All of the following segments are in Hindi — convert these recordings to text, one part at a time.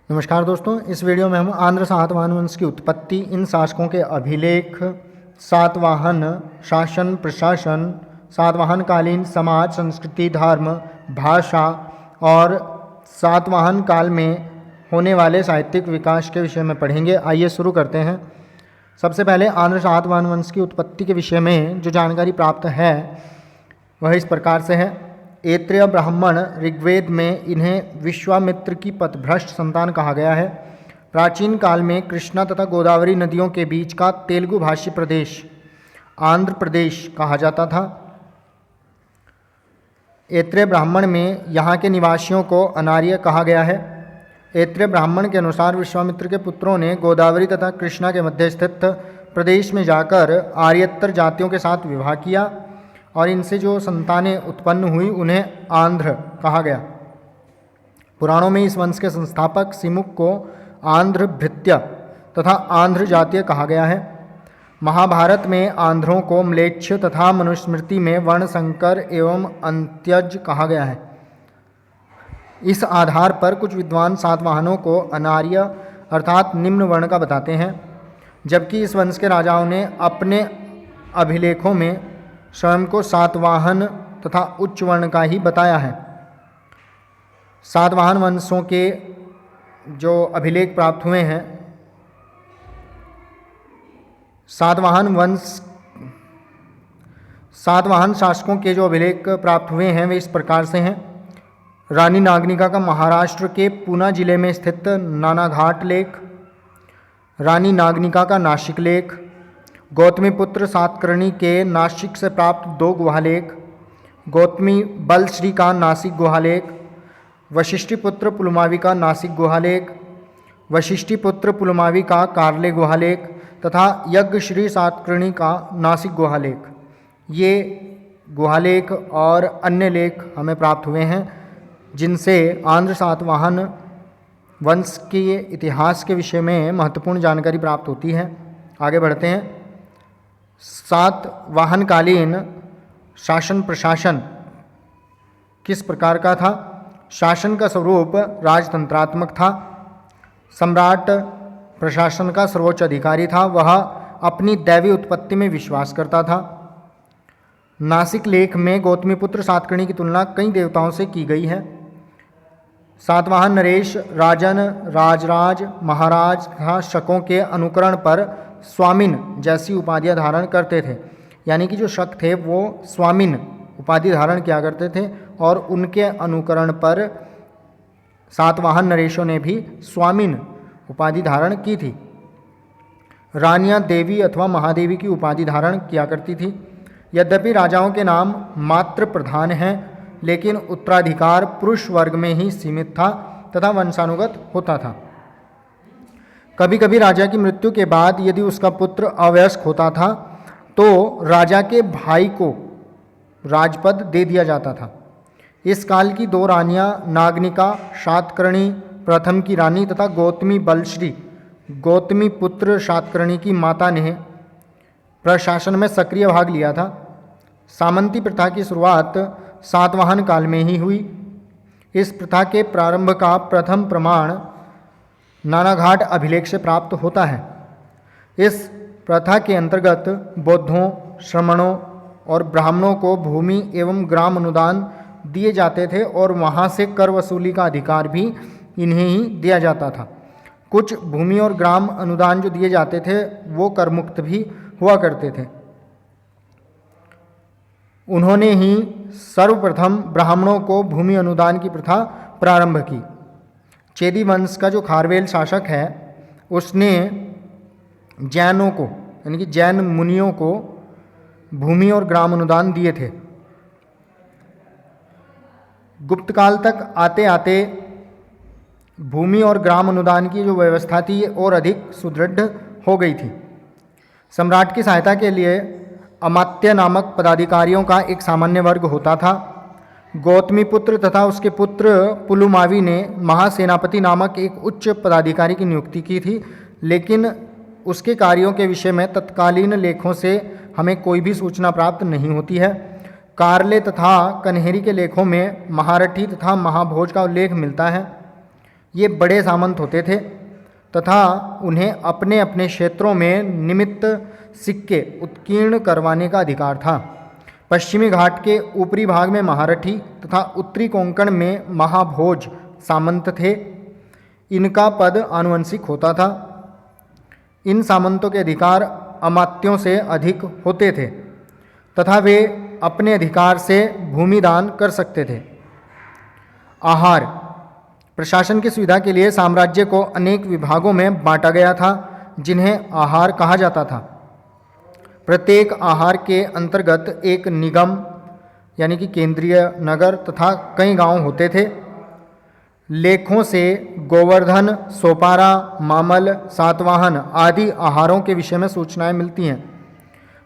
नमस्कार दोस्तों, इस वीडियो में हम आंध्र सातवाहन वंश की उत्पत्ति, इन शासकों के अभिलेख, सातवाहन शासन प्रशासन, सातवाहन कालीन समाज संस्कृति धर्म भाषा और सातवाहन काल में होने वाले साहित्यिक विकास के विषय में पढ़ेंगे। आइए शुरू करते हैं। सबसे पहले आंध्र सातवाहन वंश की उत्पत्ति के विषय में जो जानकारी प्राप्त है वह इस प्रकार से है। ऐत्रेय ब्राह्मण ऋग्वेद में इन्हें विश्वामित्र की पथभ्रष्ट संतान कहा गया है। प्राचीन काल में कृष्णा तथा गोदावरी नदियों के बीच का तेलुगु भाषी प्रदेश आंध्र प्रदेश कहा जाता था। ऐत्रेय ब्राह्मण में यहाँ के निवासियों को अनार्य कहा गया है। ऐत्रेय ब्राह्मण के अनुसार विश्वामित्र के पुत्रों ने गोदावरी तथा कृष्णा के मध्य स्थित प्रदेश में जाकर आर्यतर जातियों के साथ विवाह किया और इनसे जो संतानें उत्पन्न हुई उन्हें आंध्र कहा गया। पुराणों में इस वंश के संस्थापक सिमुक को आंध्र भृत्य तथा आंध्र जातीय कहा गया है। महाभारत में आंध्रों को म्लेच्छ तथा मनुस्मृति में वर्णशंकर एवं अंत्यज कहा गया है। इस आधार पर कुछ विद्वान सातवाहनों को अनार्य अर्थात निम्न वर्ण का बताते हैं, जबकि इस वंश के राजाओं ने अपने अभिलेखों में स्वयं को सातवाहन तथा उच्च वर्ण का ही बताया है। सातवाहन वंशों के जो अभिलेख प्राप्त हुए हैं, सातवाहन शासकों के जो अभिलेख प्राप्त हुए हैं वे इस प्रकार से हैं। रानी नागनिका का महाराष्ट्र के पूना जिले में स्थित नानाघाट लेख, रानी नागनिका का नासिक लेख, गौतमी पुत्र सातकर्णी के नासिक से प्राप्त 2 गुहालेख, गौतमी बलश्री का नासिक गुहालेख, वशिष्ठी पुत्र पुलमावी का नासिक गुहालेख, वशिष्ठी पुत्र पुलमावी का कार्ले गुहालेख तथा यज्ञश्री सातकर्णी का नासिक गुहालेख। ये गुहालेख और अन्य लेख हमें प्राप्त हुए हैं जिनसे आंध्र सातवाहन वंश के इतिहास के विषय में महत्वपूर्ण जानकारी प्राप्त होती है। आगे बढ़ते हैं। सातवाहनकालीन शासन प्रशासन किस प्रकार का था? शासन का स्वरूप राजतंत्रात्मक था। सम्राट प्रशासन का सर्वोच्च अधिकारी था। वह अपनी दैवी उत्पत्ति में विश्वास करता था। नासिक लेख में गौतमीपुत्र सातकर्णी की तुलना कई देवताओं से की गई है। सातवाहन नरेश राजन, राजराज, महाराज तथा शकों के अनुकरण पर स्वामिन जैसी उपाधियां धारण करते थे। यानी कि जो शक थे वो स्वामिन उपाधि धारण किया करते थे और उनके अनुकरण पर सातवाहन नरेशों ने भी स्वामिन उपाधि धारण की थी। रानियां देवी अथवा महादेवी की उपाधि धारण किया करती थी। यद्यपि राजाओं के नाम मात्र प्रधान हैं, लेकिन उत्तराधिकार पुरुष वर्ग में ही सीमित था तथा वंशानुगत होता था। कभी कभी राजा की मृत्यु के बाद यदि उसका पुत्र अवयस्क होता था तो राजा के भाई को राजपद दे दिया जाता था। इस काल की 2 रानियां नागनिका सातकर्णी प्रथम की रानी तथा गौतमी बलश्री गौतमी पुत्र सातकर्णी की माता ने प्रशासन में सक्रिय भाग लिया था। सामंती प्रथा की शुरुआत सातवाहन काल में ही हुई। इस प्रथा के प्रारंभ का प्रथम प्रमाण नानाघाट अभिलेख से प्राप्त होता है। इस प्रथा के अंतर्गत बौद्धों, श्रमणों और ब्राह्मणों को भूमि एवं ग्राम अनुदान दिए जाते थे और वहाँ से कर वसूली का अधिकार भी इन्हें ही दिया जाता था। कुछ भूमि और ग्राम अनुदान जो दिए जाते थे वो कर मुक्त भी हुआ करते थे। उन्होंने ही सर्वप्रथम ब्राह्मणों को भूमि अनुदान की प्रथा प्रारंभ की। चेदी वंश का जो खारवेल शासक है उसने जैनों को यानी कि जैन मुनियों को भूमि और ग्राम अनुदान दिए थे। गुप्त काल तक आते आते भूमि और ग्राम अनुदान की जो व्यवस्था थी और अधिक सुदृढ़ हो गई थी। सम्राट की सहायता के लिए अमात्य नामक पदाधिकारियों का एक सामान्य वर्ग होता था। गौतमी पुत्र तथा उसके पुत्र पुलुमावी ने महासेनापति नामक एक उच्च पदाधिकारी की नियुक्ति की थी, लेकिन उसके कार्यों के विषय में तत्कालीन लेखों से हमें कोई भी सूचना प्राप्त नहीं होती है। कार्ले तथा कन्हेरी के लेखों में महारठी तथा महाभोज का उल्लेख मिलता है। ये बड़े सामंत होते थे तथा उन्हें अपने अपने क्षेत्रों में निमित्त सिक्के उत्कीर्ण करवाने का अधिकार था। पश्चिमी घाट के ऊपरी भाग में महारठी तथा उत्तरी कोंकण में महाभोज सामंत थे। इनका पद आनुवंशिक होता था। इन सामंतों के अधिकार अमात्यों से अधिक होते थे तथा वे अपने अधिकार से भूमि दान कर सकते थे। आहार प्रशासन की सुविधा के लिए साम्राज्य को अनेक विभागों में बांटा गया था जिन्हें आहार कहा जाता था। प्रत्येक आहार के अंतर्गत एक निगम यानी कि केंद्रीय नगर तथा कई गांव होते थे। लेखों से गोवर्धन, सोपारा, मामल, सातवाहन आदि आहारों के विषय में सूचनाएं मिलती हैं।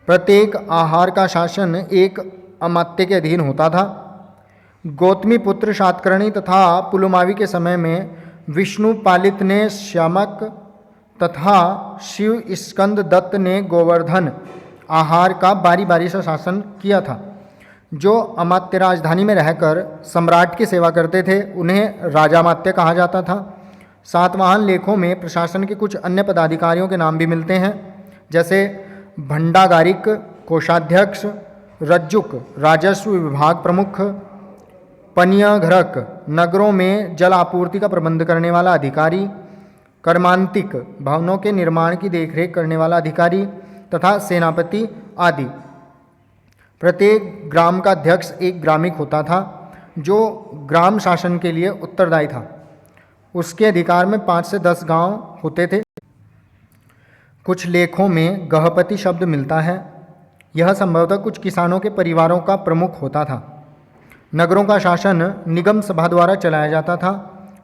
प्रत्येक आहार का शासन एक अमात्य के अधीन होता था। गौतमी पुत्र सातकर्णी तथा पुलुमावी के समय में विष्णु पालित ने श्यामक तथा शिव स्कंद दत्त ने गोवर्धन आहार का बारी बारी से शासन किया था। जो अमात्य राजधानी में रहकर सम्राट की सेवा करते थे उन्हें राजामात्य कहा जाता था। सातवाहन लेखों में प्रशासन के कुछ अन्य पदाधिकारियों के नाम भी मिलते हैं, जैसे भंडागारिक, कोषाध्यक्ष, रज्जुक, राजस्व विभाग प्रमुख, पनियघरक, नगरों में जल आपूर्ति का प्रबंध करने वाला अधिकारी, कर्मांतिक, भवनों के निर्माण की देखरेख करने वाला अधिकारी तथा सेनापति आदि। प्रत्येक ग्राम का अध्यक्ष एक ग्रामिक होता था जो ग्राम शासन के लिए उत्तरदायी था। उसके अधिकार में 5 से 10 गांव होते थे। कुछ लेखों में गहपति शब्द मिलता है। यह संभवतः कुछ किसानों के परिवारों का प्रमुख होता था। नगरों का शासन निगम सभा द्वारा चलाया जाता था।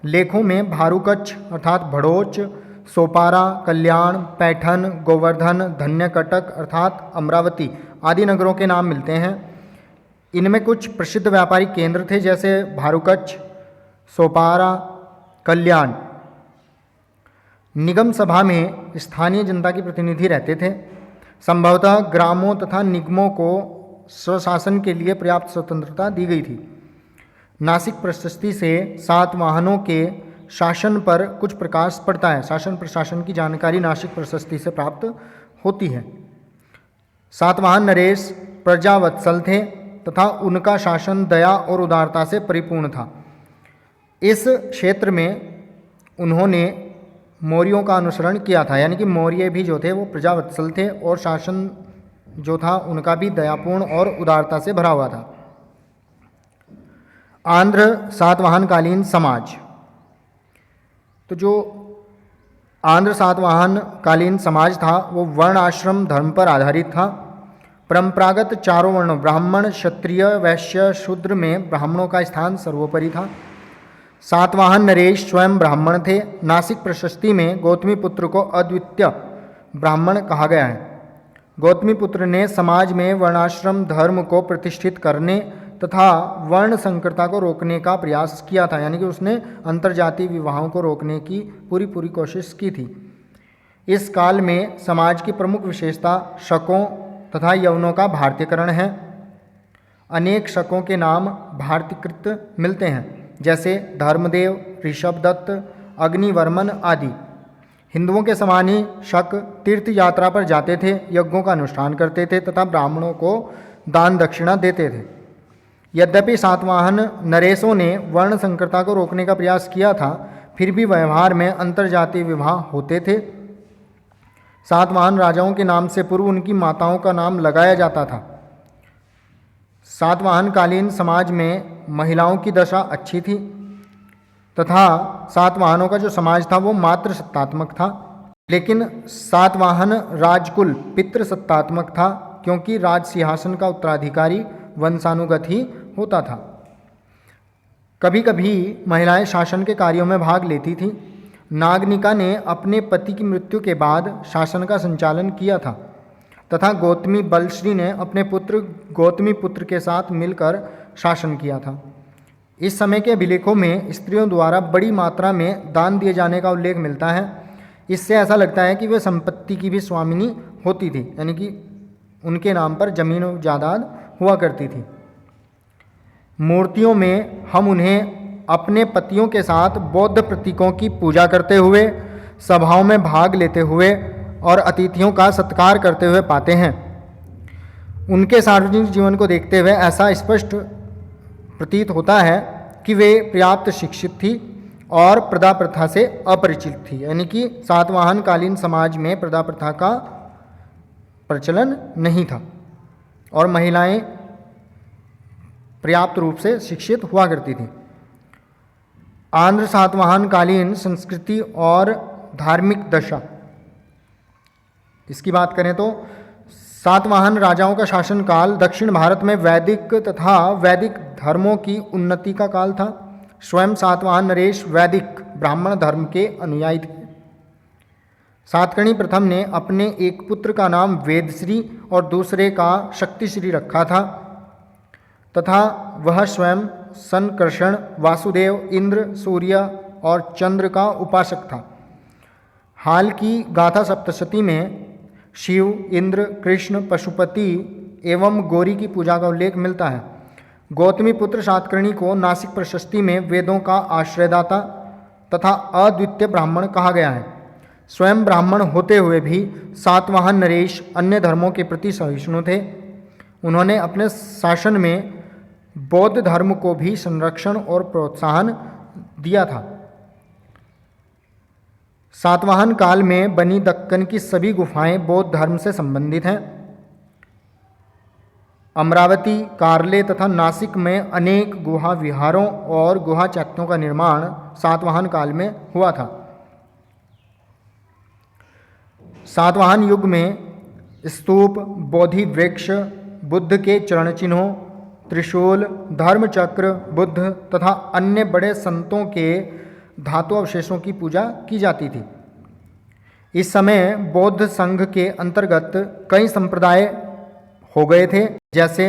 लेखों में भारूकच्छ अर्थात भड़ोच, सोपारा, कल्याण, पैठन, गोवर्धन, धन्यकटक अर्थात अमरावती आदि नगरों के नाम मिलते हैं। इनमें कुछ प्रसिद्ध व्यापारिक केंद्र थे जैसे भारूकच्छ, सोपारा, कल्याण। निगम सभा में स्थानीय जनता के प्रतिनिधि रहते थे। संभवतः ग्रामों तथा निगमों को स्वशासन के लिए पर्याप्त स्वतंत्रता दी गई थी। नासिक प्रशस्ति से सातवाहनों के शासन पर कुछ प्रकाश पड़ता है। शासन प्रशासन की जानकारी नासिक प्रशस्ति से प्राप्त होती है। सातवाहन नरेश प्रजावत्सल थे तथा उनका शासन दया और उदारता से परिपूर्ण था। इस क्षेत्र में उन्होंने मौर्यों का अनुसरण किया था, यानी कि मौर्य भी जो थे वो प्रजावत्सल थे और शासन जो था उनका भी दयापूर्ण और उदारता से भरा हुआ था। आंध्र सातवाहन कालीन समाज, तो जो आंध्र सातवाहन कालीन समाज था वो वर्ण आश्रम धर्म पर आधारित था। परंपरागत चारों वर्णों ब्राह्मण, क्षत्रिय, वैश्य, शूद्र में ब्राह्मणों का स्थान सर्वोपरि था। सातवाहन नरेश स्वयं ब्राह्मण थे। नासिक प्रशस्ति में गौतमी पुत्र को अद्वितीय ब्राह्मण कहा गया है। गौतमी पुत्र ने समाज में वर्णाश्रम धर्म को प्रतिष्ठित करने तथा वर्ण संकरता को रोकने का प्रयास किया था, यानी कि उसने अंतर्जातीय विवाहों को रोकने की पूरी कोशिश की थी। इस काल में समाज की प्रमुख विशेषता शकों तथा यवनों का भारतीयकरण है। अनेक शकों के नाम भारतीकृत मिलते हैं, जैसे धर्मदेव, ऋषभदत्त, अग्निवर्मन आदि। हिंदुओं के समान ही शक तीर्थ यात्रा पर जाते थे, यज्ञों का अनुष्ठान करते थे तथा ब्राह्मणों को दान दक्षिणा देते थे। यद्यपि सातवाहन नरेशों ने वर्ण संकरता को रोकने का प्रयास किया था, फिर भी व्यवहार में अंतर्जातीय विवाह होते थे। सातवाहन राजाओं के नाम से पूर्व उनकी माताओं का नाम लगाया जाता था। सातवाहन कालीन समाज में महिलाओं की दशा अच्छी थी तथा सातवाहनों का जो समाज था वो मातृ सत्तात्मक था, लेकिन सातवाहन राजकुल पितृ सत्तात्मक था, क्योंकि राज सिंहासन का उत्तराधिकारी वंशानुगत ही होता था। कभी कभी महिलाएं शासन के कार्यों में भाग लेती थीं। नागनिका ने अपने पति की मृत्यु के बाद शासन का संचालन किया था तथा गौतमी बलश्री ने अपने पुत्र गौतमी पुत्र के साथ मिलकर शासन किया था। इस समय के अभिलेखों में स्त्रियों द्वारा बड़ी मात्रा में दान दिए जाने का उल्लेख मिलता है। इससे ऐसा लगता है कि वे संपत्ति की भी स्वामिनी होती थी, यानी कि उनके नाम पर जमीन और जायदाद हुआ करती थी। मूर्तियों में हम उन्हें अपने पतियों के साथ बौद्ध प्रतीकों की पूजा करते हुए, सभाओं में भाग लेते हुए और अतिथियों का सत्कार करते हुए पाते हैं। उनके सार्वजनिक जीवन को देखते हुए ऐसा स्पष्ट प्रतीत होता है कि वे पर्याप्त शिक्षित थी और प्रदा प्रथा से अपरिचित थी। यानी कि सातवाहन कालीन समाज में प्रदा प्रथा का प्रचलन नहीं था और महिलाएं पर्याप्त रूप से शिक्षित हुआ करती थी। आंध्र सातवाहन कालीन संस्कृति और धार्मिक दशा, इसकी बात करें तो सातवाहन राजाओं का शासनकाल दक्षिण भारत में वैदिक तथा वैदिक धर्मों की उन्नति का काल था। स्वयं सातवाहन नरेश वैदिक ब्राह्मण धर्म के अनुयायी थे। सातकर्णी प्रथम ने अपने एक पुत्र का नाम वेदश्री और दूसरे का शक्तिश्री रखा था तथा वह स्वयं संकर्षण, वासुदेव, इंद्र, सूर्य और चंद्र का उपासक था। हाल की गाथा सप्तशती में शिव, इंद्र, कृष्ण, पशुपति एवं गौरी की पूजा का उल्लेख मिलता है। गौतमी पुत्र सातकर्णी को नासिक प्रशस्ति में वेदों का आश्रयदाता तथा अद्वितीय ब्राह्मण कहा गया है। स्वयं ब्राह्मण होते हुए भी सातवाहन नरेश अन्य धर्मों के प्रति सहिष्णु थे। उन्होंने अपने शासन में बौद्ध धर्म को भी संरक्षण और प्रोत्साहन दिया था। सातवाहन काल में बनी दक्कन की सभी गुफाएं बौद्ध धर्म से संबंधित हैं। अमरावती, कार्ले तथा नासिक में अनेक गुहा विहारों और गुहा चैत्यों का निर्माण सातवाहन काल में हुआ था। सातवाहन युग में स्तूप, बोधि वृक्ष, बुद्ध के चरण चिन्हों, त्रिशूल, धर्मचक्र, बुद्ध तथा अन्य बड़े संतों के धातु अवशेषों की पूजा की जाती थी। इस समय बौद्ध संघ के अंतर्गत कई संप्रदाय हो गए थे, जैसे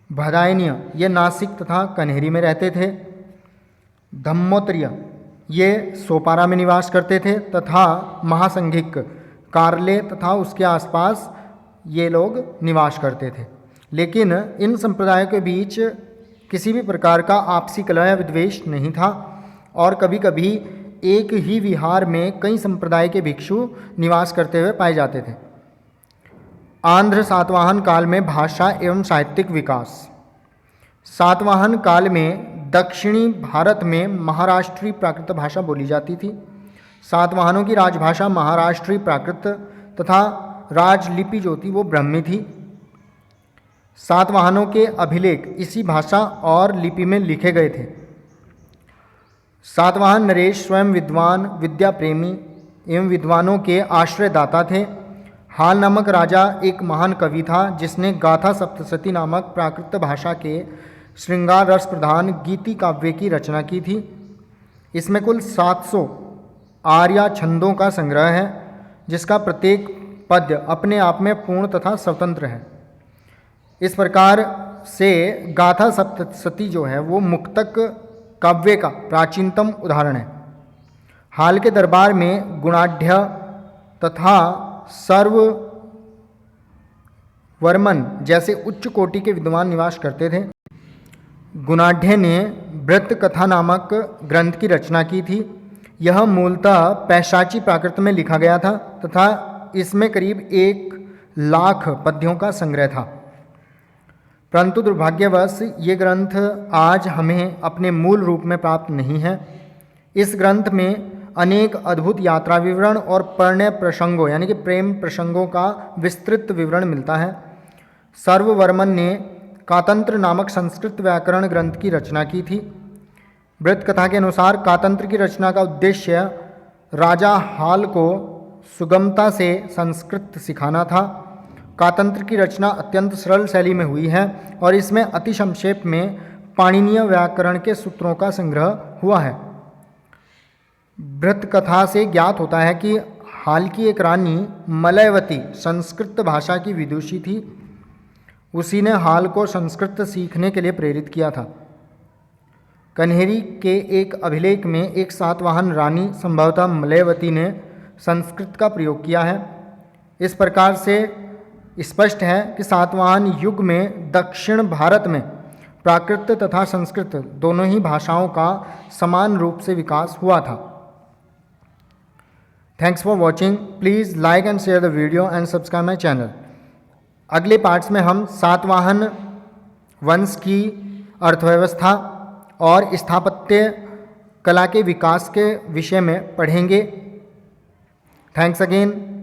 भदायनीय, ये नासिक तथा कन्हेरी में रहते थे। धम्मोत्तरीय, ये सोपारा में निवास करते थे तथा महासंघिक, कार्ले तथा उसके आसपास ये लोग निवास करते थे। लेकिन इन संप्रदायों के बीच किसी भी प्रकार का आपसी कलह या विद्वेष नहीं था और कभी कभी एक ही विहार में कई संप्रदाय के भिक्षु निवास करते हुए पाए जाते थे। आंध्र सातवाहन काल में भाषा एवं साहित्यिक विकास। सातवाहन काल में दक्षिणी भारत में महाराष्ट्री प्राकृत भाषा बोली जाती थी। सातवाहनों की राजभाषा महाराष्ट्री प्राकृत तथा राजलिपि जो थी वो ब्राह्मी थी। सातवाहनों के अभिलेख इसी भाषा और लिपि में लिखे गए थे। सातवाहन नरेश स्वयं विद्वान, विद्या प्रेमी एवं विद्वानों के आश्रयदाता थे। हाल नामक राजा एक महान कवि था जिसने गाथा सप्तशती नामक प्राकृत भाषा के श्रृंगार रस प्रधान गीति काव्य की रचना की थी। इसमें कुल 700 आर्या छंदों का संग्रह है, जिसका प्रत्येक पद्य अपने आप में पूर्ण तथा स्वतंत्र है। इस प्रकार से गाथा सप्तशती जो है वो मुक्तक काव्य का प्राचीनतम उदाहरण है। हाल के दरबार में गुणाढ़ तथा सर्ववर्मन जैसे उच्च कोटि के विद्वान निवास करते थे। गुणाढ़ ने व्रत कथा नामक ग्रंथ की रचना की थी। यह मूलतः पैशाची प्राकृत में लिखा गया था तथा इसमें करीब 1,00,000 पद्यों का संग्रह था। परंतु दुर्भाग्यवश ये ग्रंथ आज हमें अपने मूल रूप में प्राप्त नहीं है। इस ग्रंथ में अनेक अद्भुत यात्रा विवरण और प्रणय प्रसंगों यानी कि प्रेम प्रसंगों का विस्तृत विवरण मिलता है। सर्ववर्मन ने कातंत्र नामक संस्कृत व्याकरण ग्रंथ की रचना की थी। व्रत कथा के अनुसार कातंत्र की रचना का उद्देश्य राजा हाल को सुगमता से संस्कृत सिखाना था। कातंत्र की रचना अत्यंत सरल शैली में हुई है और इसमें अति संक्षेप में पाणिनीय व्याकरण के सूत्रों का संग्रह हुआ है। व्रत कथा से ज्ञात होता है कि हाल की एक रानी मलयवती संस्कृत भाषा की विदुषी थी। उसी ने हाल को संस्कृत सीखने के लिए प्रेरित किया था। कन्हेरी के एक अभिलेख में एक सातवाहन रानी संभवतः मलयवती ने संस्कृत का प्रयोग किया है। इस प्रकार से स्पष्ट है कि सातवाहन युग में दक्षिण भारत में प्राकृत तथा संस्कृत दोनों ही भाषाओं का समान रूप से विकास हुआ था। Thanks for watching. Please like and share the video and subscribe my channel. अगले पार्ट्स में हम सातवाहन वंश की अर्थव्यवस्था और स्थापत्य कला के विकास के विषय में पढ़ेंगे। Thanks again.